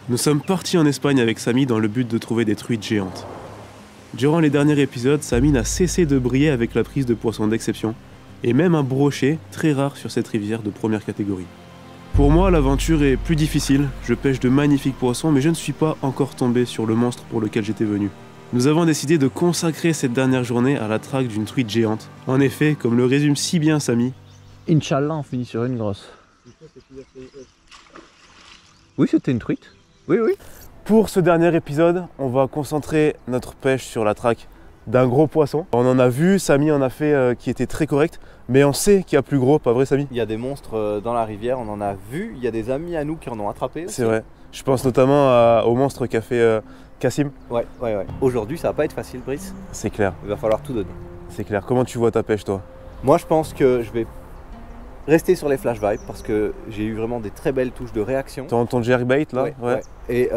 Nous sommes partis en Espagne avec Samy dans le but de trouver des truites géantes. Durant les derniers épisodes, Samy n'a cessé de briller avec la prise de poissons d'exception, et même un brochet très rare sur cette rivière de première catégorie. Pour moi, l'aventure est plus difficile, je pêche de magnifiques poissons, mais je ne suis pas encore tombé sur le monstre pour lequel j'étais venu. Nous avons décidé de consacrer cette dernière journée à la traque d'une truite géante. En effet, comme le résume si bien Samy, Inch'Allah, on finit sur une grosse. Oui, c'était une truite. Oui, oui. pour ce dernier épisode, on va concentrer notre pêche sur la traque d'un gros poisson. On en a vu, Samy en a fait qui était très correct, mais on sait qu'il y a plus gros, pas vrai Samy? Il y a des monstres dans la rivière, on en a vu. Il y a des amis à nous qui en ont attrapé aussi. C'est vrai. Je pense notamment au monstre qu'a fait Cassim. Ouais. Aujourd'hui, ça va pas être facile, Brice. C'est clair, Il va falloir tout donner. c'est clair. Comment tu vois ta pêche, toi? Moi, je pense que je vais rester sur les flash vibes parce que j'ai eu vraiment des très belles touches de réaction. Ton jerkbait là? Ouais. Et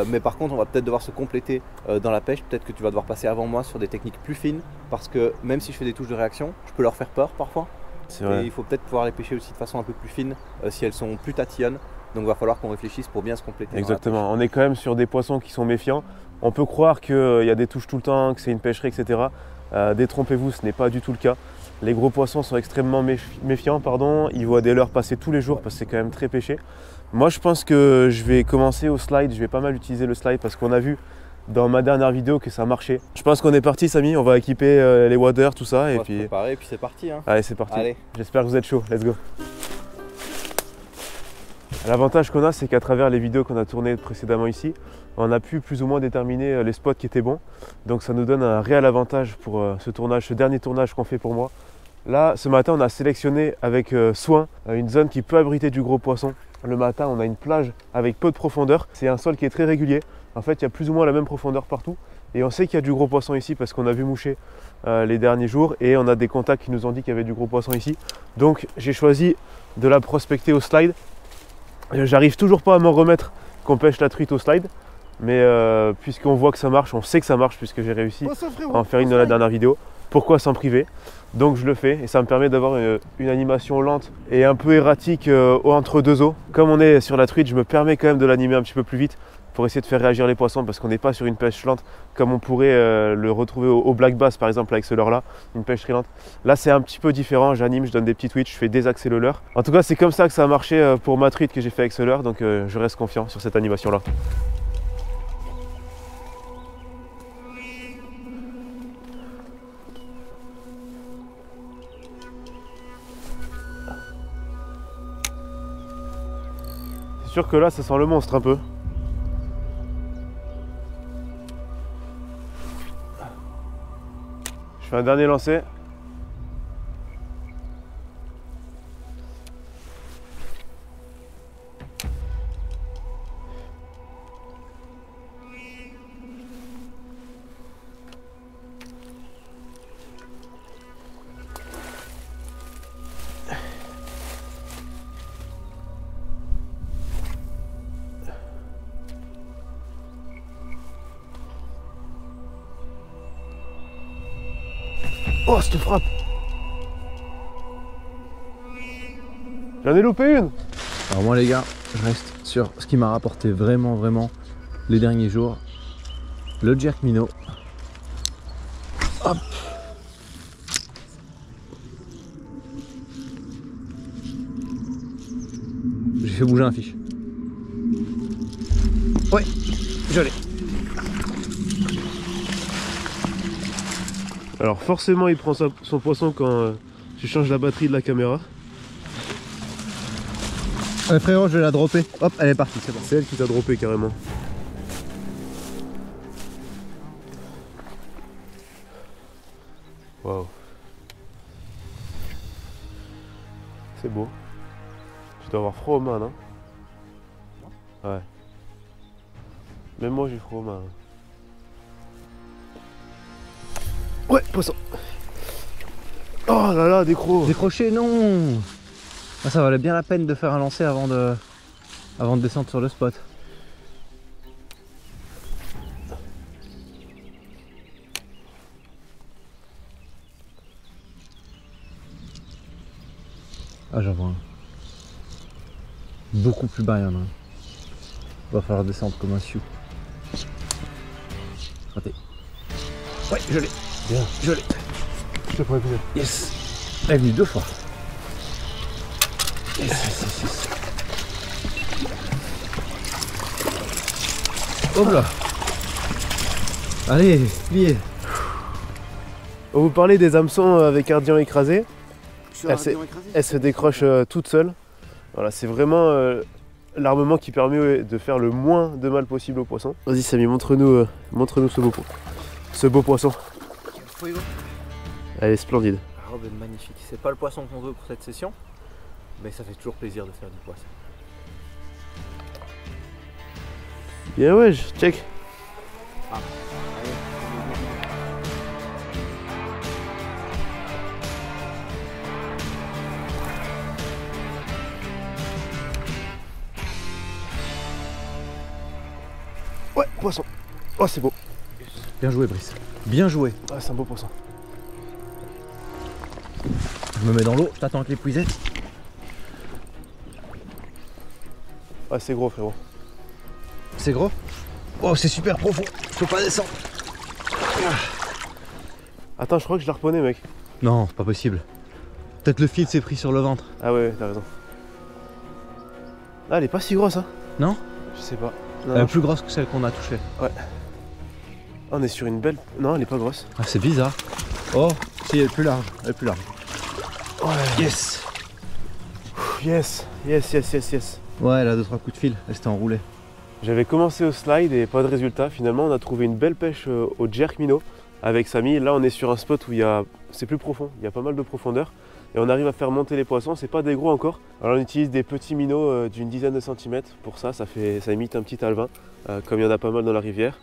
mais par contre, on va peut-être devoir se compléter dans la pêche. Peut-être que tu vas devoir passer avant moi sur des techniques plus fines parce que même si je fais des touches de réaction, je peux leur faire peur parfois. C'est vrai. Et il faut peut-être pouvoir les pêcher aussi de façon un peu plus fine si elles sont plus tatillonnes. Donc il va falloir qu'on réfléchisse pour bien se compléter. Exactement. On est quand même sur des poissons qui sont méfiants. On peut croire qu'il y a des touches tout le temps, que c'est une pêcherie, etc. Détrompez-vous, ce n'est pas du tout le cas. Les gros poissons sont extrêmement méfiants, ils voient des leurres passer tous les jours parce que c'est quand même très pêché. Moi je pense que je vais commencer au slide, je vais pas mal utiliser le slide parce qu'on a vu dans ma dernière vidéo que ça marchait. Je pense qu'on est parti Samy, on va équiper les waders, tout ça. On et va puis se préparer et puis c'est parti. Hein. Allez c'est parti, Allez. J'espère que vous êtes chaud, let's go. L'avantage qu'on a, c'est qu'à travers les vidéos qu'on a tournées précédemment ici, on a pu plus ou moins déterminer les spots qui étaient bons. Donc ça nous donne un réel avantage pour ce dernier tournage qu'on fait pour moi. Là, ce matin, on a sélectionné avec soin une zone qui peut abriter du gros poisson. Le matin, on a une plage avec peu de profondeur. C'est un sol qui est très régulier. En fait, il y a plus ou moins la même profondeur partout. Et on sait qu'il y a du gros poisson ici parce qu'on a vu moucher les derniers jours. Et on a des contacts qui nous ont dit qu'il y avait du gros poisson ici. Donc j'ai choisi de la prospecter au slide. J'arrive toujours pas à m'en remettre qu'on pêche la truite au slide, mais puisqu'on voit que ça marche, on sait que ça marche puisque j'ai réussi à en faire une dans la dernière vidéo. Pourquoi s'en priver? Donc je le fais et ça me permet d'avoir une animation lente et un peu erratique entre deux eaux. Comme on est sur la truite, je me permets quand même de l'animer un petit peu plus vite pour essayer de faire réagir les poissons parce qu'on n'est pas sur une pêche lente comme on pourrait le retrouver au black bass par exemple avec ce leurre là, une pêche très lente. Là c'est un petit peu différent, j'anime, je donne des petits twitches, je fais désaxer le leurre. En tout cas c'est comme ça que ça a marché pour ma truite que j'ai fait avec ce leurre, donc je reste confiant sur cette animation là. C'est sûr que là ça sent le monstre un peu. Je fais un dernier lancer. Oh, cette frappe! J'en ai loupé une! Alors moi les gars, je reste sur ce qui m'a rapporté vraiment les derniers jours. Le jerk minnow. Hop. J'ai fait bouger un fiche. Ouais, je l'ai. Alors forcément il prend son poisson quand je change la batterie de la caméra. Ouais frérot, je vais la dropper. Hop, elle est partie, c'est bon. C'est elle qui t'a droppé carrément. Waouh. C'est beau. Tu dois avoir froid aux mains, non? Ouais. Même moi j'ai froid aux mains. Ouais, poisson. Oh là là, décro. Décroché, non. Ah, ça valait bien la peine de faire un lancer avant de descendre sur le spot. Ah, j'en vois un. Beaucoup plus bas, il y en a un. Va falloir descendre comme un sioux. Raté. Ouais, je l'ai. Bien. Je l'ai. Je te prends épisode. Yes. Elle est venue 2 fois. Yes, yes, yes, yes. Hop là. Allez, plié. On vous parlait des hameçons avec ardian écrasé. Elle se décroche toute seule. Voilà, c'est vraiment l'armement qui permet de faire le moins de mal possible au poisson. Vas-y Samy, montre-nous ce beau poisson. Elle est splendide. La robe est magnifique. C'est pas le poisson qu'on veut pour cette session, mais ça fait toujours plaisir de faire du poisson. Bien ouais, check. Ah. Ouais, poisson. Oh, c'est beau. Bien joué, Brice. Bien joué. Ah, c'est un beau poisson. Je me mets dans l'eau, je t'attends avec les puisettes. Ah, c'est gros, frérot. C'est gros? Oh, c'est super profond. Je peux pas descendre. Attends, je crois que je l'ai harponné, mec. Non, c'est pas possible. Peut-être le fil s'est pris sur le ventre. Ah ouais, t'as raison. Ah, elle est pas si grosse, hein. Non? Je sais pas. Non, Elle est plus grosse que celle qu'on a touchée. Ouais. Ah, on est sur une belle... Non, elle est pas grosse. Ah, c'est bizarre. Oh, si, elle est plus large. Elle est plus large. Ouais. Yes. Yes, yes, yes, yes, yes. Ouais, elle a 2-3 coups de fil. Elle s'était enroulée. J'avais commencé au slide et pas de résultat. Finalement, on a trouvé une belle pêche au jerk minnow avec Samy. Là, on est sur un spot où c'est plus profond. Il y a pas mal de profondeur. Et on arrive à faire monter les poissons. C'est pas des gros encore. Alors, on utilise des petits minnows d'une dizaine de centimètres. Pour ça, ça imite un petit alevin, comme il y en a pas mal dans la rivière.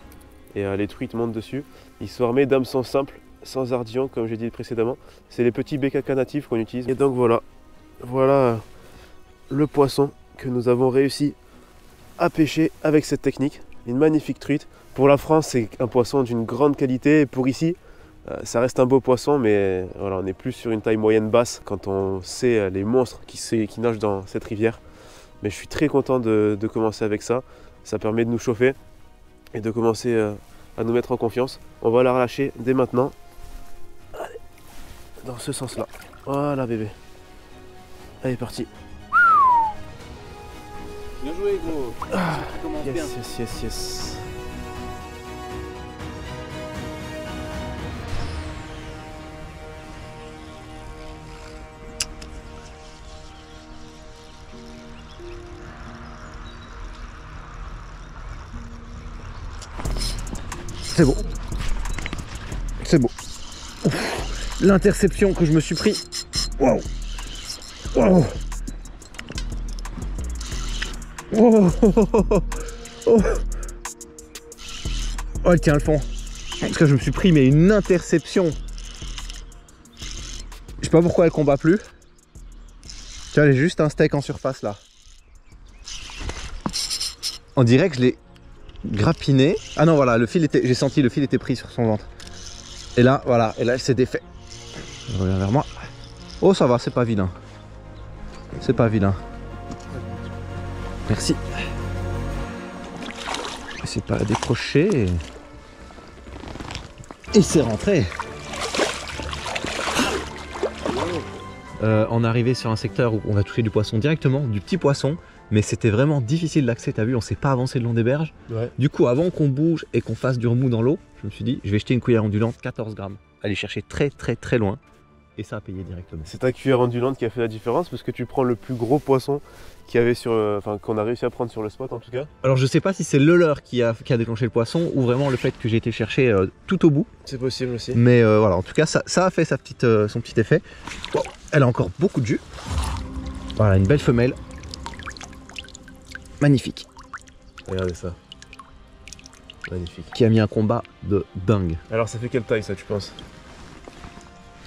Et les truites montent dessus. Ils sont armés d'hameçons simples, sans ardian, comme j'ai dit précédemment. C'est les petits BKK natifs qu'on utilise. Et donc voilà le poisson que nous avons réussi à pêcher avec cette technique. Une magnifique truite. Pour la France, c'est un poisson d'une grande qualité. Et pour ici, ça reste un beau poisson, mais voilà, on est plus sur une taille moyenne basse quand on sait les monstres qui nagent dans cette rivière. Mais je suis très content de commencer avec ça. Ça permet de nous chauffer et de commencer à nous mettre en confiance. On va la relâcher dès maintenant. Allez, dans ce sens-là. Voilà bébé. Allez, parti. Bien joué, gros. Tu commences bien. Yes, yes, yes, yes. C'est beau. C'est beau. L'interception que je me suis pris. Wow. Wow. Oh, oh, oh, oh, oh. Oh, elle tient le fond. Parce que je me suis pris mais une interception. Je sais pas pourquoi elle combat plus. Tu vois, elle est juste un steak en surface là. On dirait que je l'ai grappiné. Ah non, voilà, j'ai senti le fil était pris sur son ventre. Et là, voilà, et là elle s'est défait. Elle revient vers moi. Oh, ça va, c'est pas vilain. C'est pas vilain. Merci. C'est pas décroché. Et c'est rentré. On est arrivé sur un secteur où on va toucher du poisson directement, du petit poisson. Mais c'était vraiment difficile d'accès, t'as vu, on s'est pas avancé le long des berges. Ouais. Du coup, avant qu'on bouge et qu'on fasse du remous dans l'eau, je me suis dit, je vais jeter une cuillère ondulante, 14 grammes. Aller chercher très très très loin. Et ça a payé directement. C'est ta cuillère ondulante qui a fait la différence parce que tu prends le plus gros poisson qu'il y avait qu'on a réussi à prendre sur le spot en tout cas. Alors je sais pas si c'est le leurre qui a déclenché le poisson ou vraiment le fait que j'ai été chercher tout au bout. C'est possible aussi. Mais voilà, en tout cas ça a fait son petit effet. Wow. Elle a encore beaucoup de jus. Voilà, une belle femelle. Magnifique. Regardez ça. Magnifique. Qui a mis un combat de dingue. Alors ça fait quelle taille ça tu penses?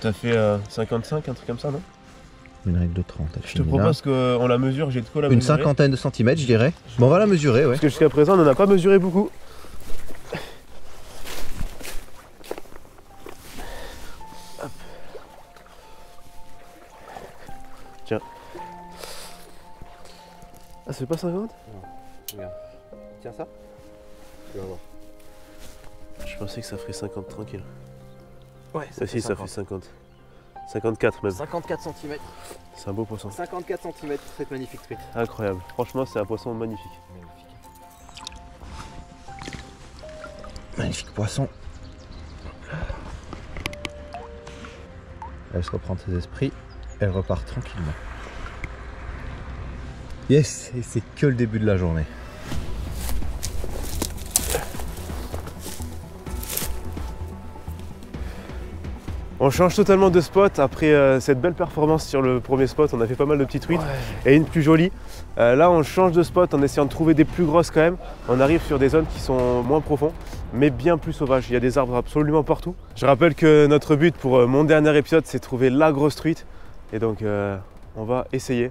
T'as fait 55, un truc comme ça non? Une règle de 30. Je te propose qu'on la mesure, j'ai de quoi la mesurer. mesurer. Une cinquantaine de centimètres je dirais. Bon, on va la mesurer, ouais. Parce que jusqu'à présent on n'en a pas mesuré beaucoup. Hop. Tiens. Ah, ça fait pas 50? Non, regarde. Tiens ça. Tu vas voir. Je pensais que ça ferait 50 tranquille. Ouais, Ça si, ça fait 50. 54 même. 54 cm. C'est un beau poisson. 54 cm cette magnifique truite. Incroyable. Franchement, c'est un poisson magnifique. Magnifique poisson. Elle se reprend ses esprits. Elle repart tranquillement. Yes, et c'est que le début de la journée. On change totalement de spot après cette belle performance sur le premier spot. On a fait pas mal de petites truites et une plus jolie. Là, on change de spot en essayant de trouver des plus grosses quand même. On arrive sur des zones qui sont moins profondes, mais bien plus sauvages. Il y a des arbres absolument partout. Je rappelle que notre but pour mon dernier épisode, c'est de trouver la grosse truite. Et donc, on va essayer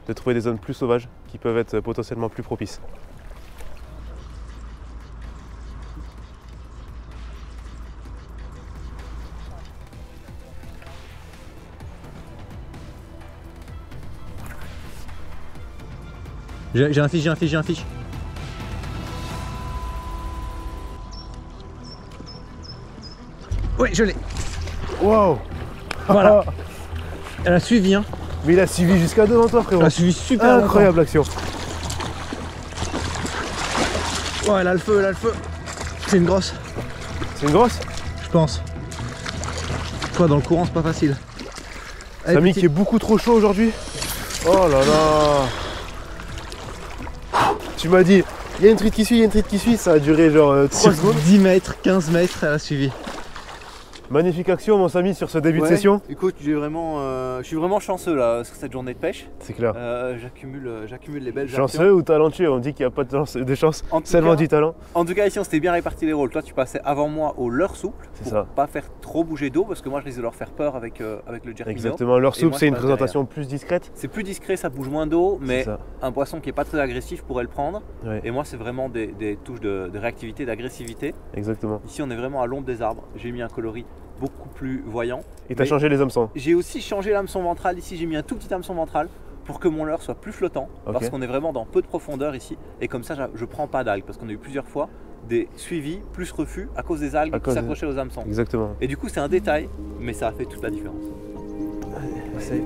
de trouver des zones plus sauvages qui peuvent être potentiellement plus propices. J'ai un fiche. Oui, je l'ai. Wow! Voilà. Elle a suivi, hein. Mais il a suivi jusqu'à devant toi, frérot. Elle a suivi super incroyable action. Oh, elle a le feu, C'est une grosse. C'est une grosse? Je pense. Toi, dans le courant, c'est pas facile. Samy qui est beaucoup trop chaud aujourd'hui. Oh là là. Tu m'as dit, il y a une truite qui suit, ça a duré genre 3 secondes. 10 mètres, 15 mètres, elle a suivi. Magnifique action mon Samy sur ce début de session. Écoute, je suis vraiment chanceux là sur cette journée de pêche. C'est clair. J'accumule les belles chanceux actions. ou talentueux? On dit qu'il n'y a pas de chance, seulement du talent. En tout cas ici on s'était bien réparti les rôles. Toi tu passais avant moi au leurre souple pour ça. Pas faire trop bouger d'eau parce que moi je risque de leur faire peur avec le jerk minnow. Exactement, leurre souple c'est une présentation plus discrète. C'est plus discret, ça bouge moins d'eau, mais un poisson qui n'est pas très agressif pourrait le prendre. Ouais. Et moi c'est vraiment des touches de réactivité, d'agressivité. Exactement. Ici on est vraiment à l'ombre des arbres. J'ai mis un coloris beaucoup plus voyant. Et tu as changé les hameçons? J'ai aussi changé l'hameçon ventral. Ici j'ai mis un tout petit hameçon ventral pour que mon leurre soit plus flottant, parce qu'on est vraiment dans peu de profondeur ici, et comme ça je prends pas d'algues, parce qu'on a eu plusieurs fois des suivis plus refus à cause des algues qui s'accrochaient aux hameçons. Exactement. Et du coup c'est un détail, mais ça a fait toute la différence. Ouais.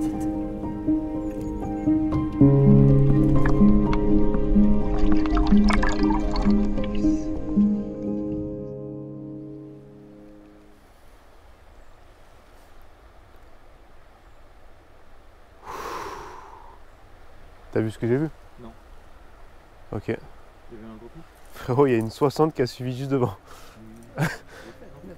T'as vu ce que j'ai vu? Non. Ok. J'ai vu un gros coup. Frérot, il y a une 60 qui a suivi juste devant.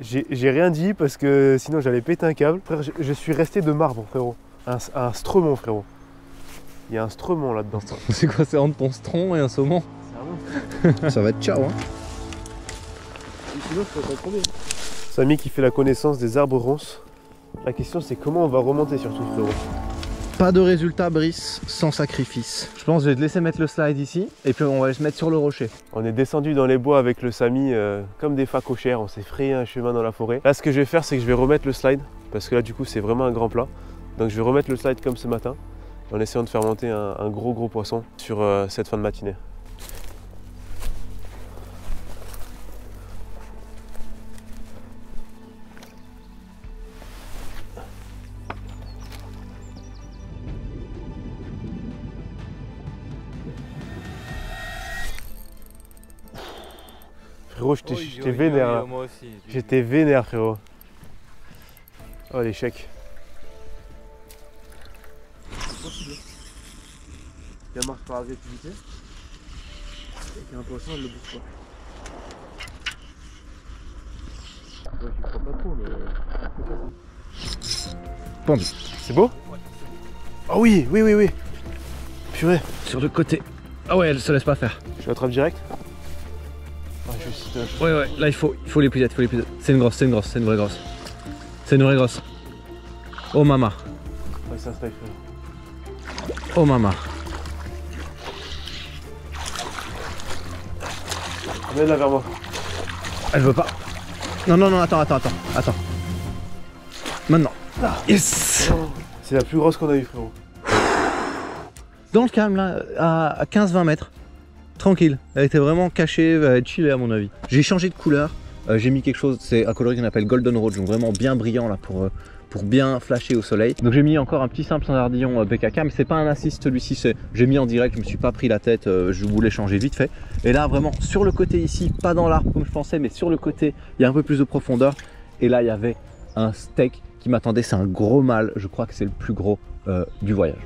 J'ai rien dit parce que sinon j'allais péter un câble. Frère, je suis resté de marbre, frérot. Un stremon, frérot. Il y a un stremon là-dedans. C'est quoi? C'est entre ton stron et un saumon? Ça va être ciao, hein. Sinon, je peux pas tomber. Samy qui fait la connaissance des arbres ronces. La question c'est comment on va remonter surtout, frérot. Pas de résultat, Brice, sans sacrifice. Je pense que je vais te laisser mettre le slide ici et puis on va se mettre sur le rocher. On est descendu dans les bois avec le Samy comme des facochères, on s'est frayé un chemin dans la forêt. Là ce que je vais faire c'est que je vais remettre le slide parce que là du coup c'est vraiment un grand plat. Donc je vais remettre le slide comme ce matin en essayant de faire monter un gros poisson sur cette fin de matinée. Frérot, j'étais vénère là. Moi aussi. J'étais vénère, frérot. Oh, l'échec. Il marche par agressivité. Et qu'il y a un poisson, elle le bouge pas. Ouais, je crois pas trop, mais. Pendu. C'est beau? Ouais. Ah oui. Purée. Sur le côté. Ah ouais, elle se laisse pas faire. Je l'attrape direct. Ouais, là il faut l'épuisette, C'est une grosse, c'est une vraie grosse. C'est une vraie grosse. Oh mama. Ouais, ça se fait. Oh mama. Amène-la vers moi. Elle veut pas. Non, attends. Maintenant. Yes. C'est la plus grosse qu'on a eue, frérot. Dans le calme là, à 15-20 mètres. Tranquille, elle était vraiment cachée, elle est chillée à mon avis. J'ai changé de couleur, j'ai mis quelque chose, c'est un coloris qu'on appelle Golden Roach, donc vraiment bien brillant là pour bien flasher au soleil. Donc j'ai mis encore un petit simple standardillon BKK, mais c'est pas un assist celui-ci, j'ai mis en direct, je me suis pas pris la tête, je voulais changer vite fait. Et là vraiment sur le côté ici, pas dans l'arbre comme je pensais, mais sur le côté, il y a un peu plus de profondeur. Et là il y avait un steak qui m'attendait, c'est un gros mâle, je crois que c'est le plus gros du voyage.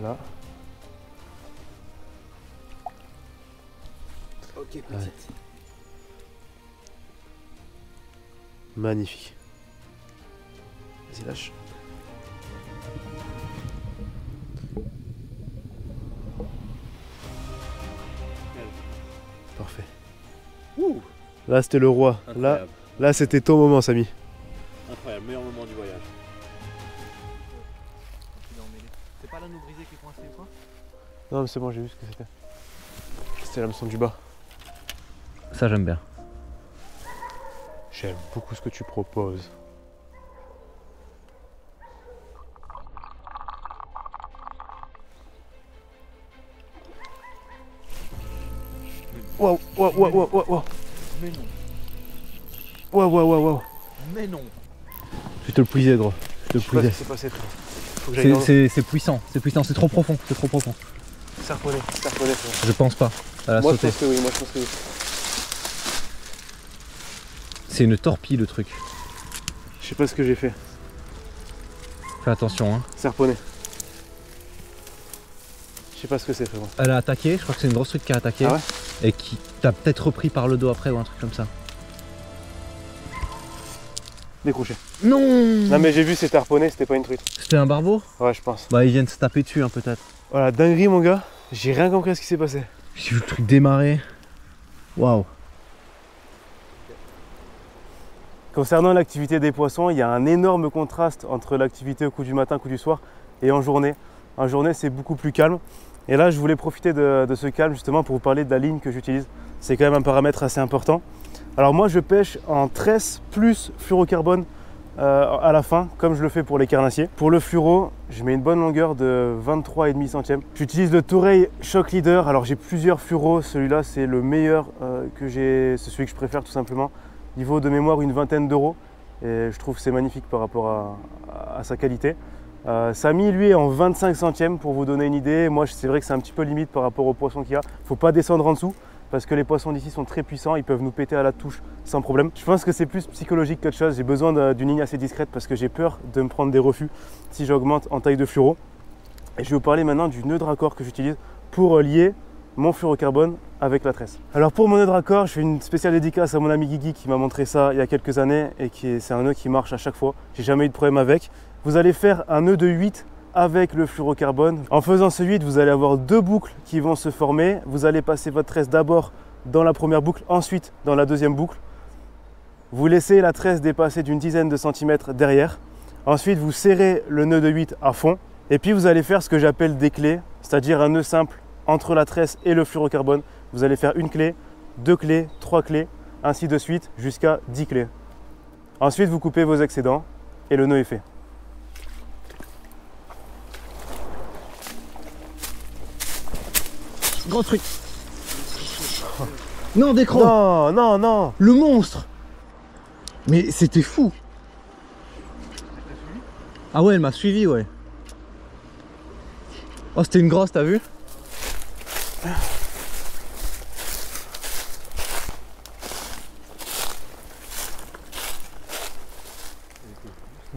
Là. Ok, petite. Ouais. Magnifique. Vas-y, lâche. Parfait. Ouh. Là, c'était le roi. Là c'était ton moment, Samy. Incroyable, meilleur moment du voyage. C'est pas l'anneau brisé qui est coincé ou quoi? Non, mais c'est bon, j'ai vu ce que c'était. C'était l'hameçon du bas. Ça j'aime bien. J'aime beaucoup ce que tu proposes. Waouh, waouh, waouh, waouh, waouh. Mais non. Waouh, waouh, waouh, waouh. Mais non. Je vais te le puiser gros. Je vais te le puiser. C'est passé, frère. Faut que j'aille dans l'eau. C'est puissant, c'est trop profond, c'est trop profond. Serponné, frère. Je pense pas. Elle a Moi, sauté. je pense que oui, moi, je pense que oui. C'est une torpille le truc. Je sais pas ce que j'ai fait. Fais attention hein. Serponné. Je sais pas ce que c'est, frérot. Elle a attaqué, je crois que c'est une grosse truc qui a attaqué. Ah ouais? Et qui t'a peut-être repris par le dos après ou un truc comme ça. Décroché. Non. Non, mais j'ai vu, c'était harponné, c'était pas une truite. C'était un barbeau? Ouais, je pense. Bah ils viennent se taper dessus hein, peut-être. Voilà, dinguerie, mon gars. J'ai rien compris à ce qui s'est passé. J'ai vu le truc démarrer. Waouh. Concernant l'activité des poissons, il y a un énorme contraste entre l'activité au coup du matin, au coup du soir et en journée. En journée, c'est beaucoup plus calme. Et là, je voulais profiter de ce calme justement pour vous parler de la ligne que j'utilise. C'est quand même un paramètre assez important. Alors moi, je pêche en tresse plus fluorocarbone à la fin, comme je le fais pour les carnassiers. Pour le fluoro, je mets une bonne longueur de 23,5 centièmes. J'utilise le Toray Shock Leader. Alors j'ai plusieurs fluoros, celui-là c'est le meilleur que j'ai, c'est celui que je préfère tout simplement. Il vaut de mémoire une vingtaine d'euros et je trouve que c'est magnifique par rapport à sa qualité. Samy lui est en 25 centièmes pour vous donner une idée. Moi c'est vrai que c'est un petit peu limite par rapport aux poissons qu'il y a. Il ne faut pas descendre en dessous parce que les poissons d'ici sont très puissants, ils peuvent nous péter à la touche sans problème. Je pense que c'est plus psychologique qu'autre chose. J'ai besoin d'une ligne assez discrète parce que j'ai peur de me prendre des refus si j'augmente en taille de fluoro. Et je vais vous parler maintenant du nœud de raccord que j'utilise pour lier mon fluorocarbone avec la tresse. Alors pour mon nœud de raccord, je fais une spéciale dédicace à mon ami Guigui qui m'a montré ça il y a quelques années et c'est un nœud qui marche à chaque fois. J'ai jamais eu de problème avec. Vous allez faire un nœud de 8 avec le fluorocarbone. En faisant ce 8, vous allez avoir deux boucles qui vont se former. Vous allez passer votre tresse d'abord dans la première boucle, ensuite dans la deuxième boucle. Vous laissez la tresse dépasser d'une dizaine de centimètres derrière. Ensuite, vous serrez le nœud de 8 à fond. Et puis vous allez faire ce que j'appelle des clés, c'est-à-dire un nœud simple entre la tresse et le fluorocarbone. Vous allez faire une clé, deux clés, trois clés, ainsi de suite jusqu'à 10 clés. Ensuite, vous coupez vos excédents et le nœud est fait. Gros truc. Non, d'écran. Non, non, non. Le monstre. Mais c'était fou. Ah ouais, elle m'a suivi, ouais. Oh, c'était une grosse, t'as vu?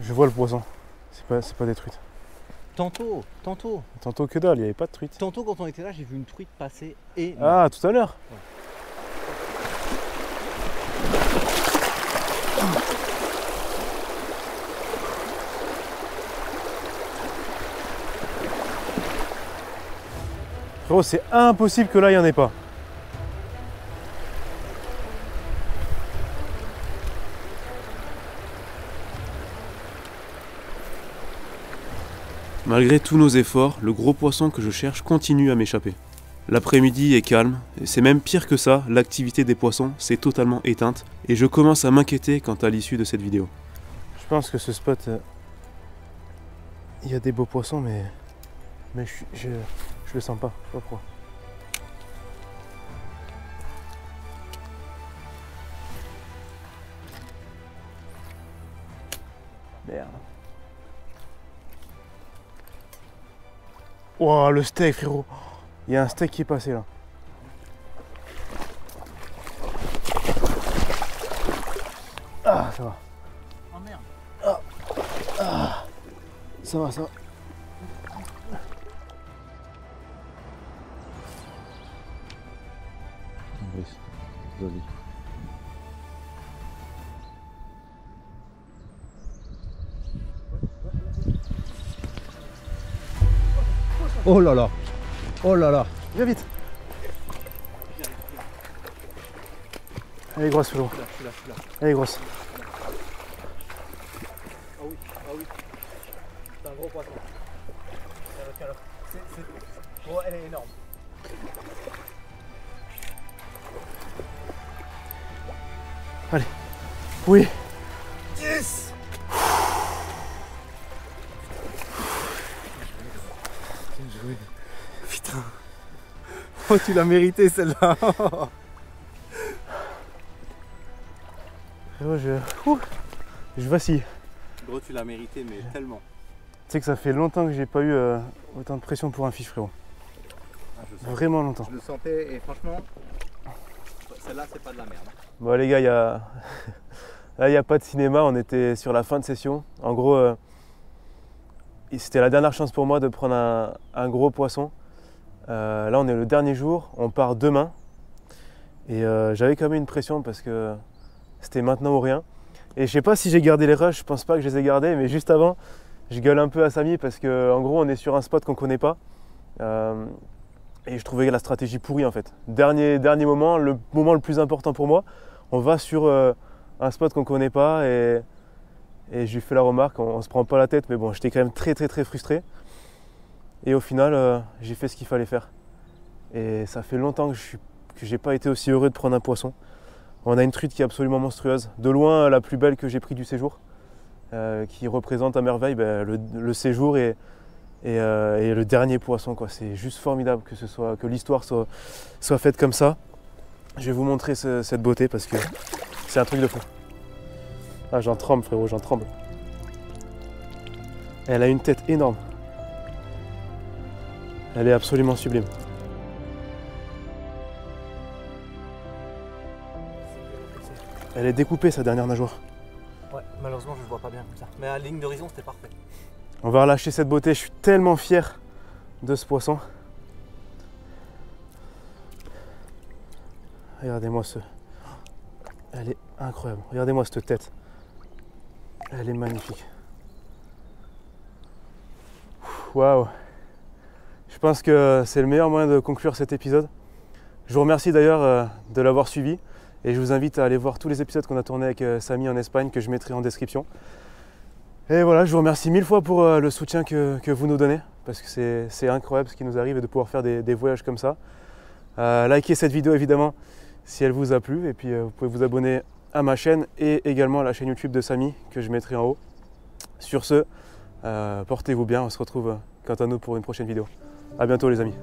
Je vois le poisson. C'est pas des truites. Tantôt. Tantôt que dalle, il n'y avait pas de truite. Tantôt quand on était là, j'ai vu une truite passer et... Ah, tout à l'heure. Ouais. Frérot, c'est impossible que là, il n'y en ait pas. Malgré tous nos efforts, le gros poisson que je cherche continue à m'échapper. L'après-midi est calme, et c'est même pire que ça, l'activité des poissons s'est totalement éteinte, et je commence à m'inquiéter quant à l'issue de cette vidéo. Je pense que ce spot, il y a des beaux poissons, mais je le sens pas, je sais pas pourquoi. Merde. Wow, le steak, frérot. Il y a un steak qui est passé là. Ah, ça va. Oh merde. Ça va, ça va. Joli. Oh là là. Oh là là. Viens vite. Elle est grosse, frérot. Elle est grosse. Ah oui, c'est un gros poisson. Oh, elle est énorme. Allez. Oui. Yes. Putain. Oh, tu l'as mérité celle-là. Je vacille. Gros, tu l'as mérité, mais tellement. Tu sais que ça fait longtemps que j'ai pas eu autant de pression pour un fiche, frérot. Vraiment longtemps. Je le sentais et franchement, celle-là, c'est pas de la merde. Bon les gars, là il n'y a pas de cinéma, on était sur la fin de session. En gros, c'était la dernière chance pour moi de prendre un gros poisson. Là on est le dernier jour, on part demain. Et j'avais quand même une pression parce que c'était maintenant ou rien. Et je sais pas si j'ai gardé les rushs, je pense pas que je les ai gardés, mais juste avant, je gueule un peu à Samy parce qu'en gros on est sur un spot qu'on connaît pas. Et je trouvais la stratégie pourrie en fait. Dernier moment, le moment le plus important pour moi, on va sur un spot qu'on connaît pas et je lui fais la remarque, on se prend pas la tête, mais bon, j'étais quand même très frustré. Et au final, j'ai fait ce qu'il fallait faire. Et ça fait longtemps que j'ai pas été aussi heureux de prendre un poisson. On a une truite qui est absolument monstrueuse, de loin la plus belle que j'ai pris du séjour, qui représente à merveille le séjour et le dernier poisson, quoi. C'est juste formidable que l'histoire soit faite comme ça. Je vais vous montrer cette beauté parce que c'est un truc de fou. Ah, j'en tremble, frérot, j'en tremble. Elle a une tête énorme. Elle est absolument sublime. Elle est découpée, sa dernière nageoire. Ouais, malheureusement, je ne vois pas bien comme ça. Mais à la ligne d'horizon, c'était parfait. On va relâcher cette beauté, je suis tellement fier de ce poisson. Regardez-moi Elle est incroyable. Regardez-moi cette tête. Elle est magnifique. Waouh. Je pense que c'est le meilleur moyen de conclure cet épisode. Je vous remercie d'ailleurs de l'avoir suivi et je vous invite à aller voir tous les épisodes qu'on a tournés avec Samy en Espagne que je mettrai en description. Et voilà, je vous remercie mille fois pour le soutien que vous nous donnez parce que c'est incroyable ce qui nous arrive et de pouvoir faire des voyages comme ça. Likez cette vidéo évidemment si elle vous a plu et puis vous pouvez vous abonner à ma chaîne et également à la chaîne YouTube de Samy que je mettrai en haut. Sur ce, portez-vous bien, on se retrouve quant à nous pour une prochaine vidéo. A bientôt les amis.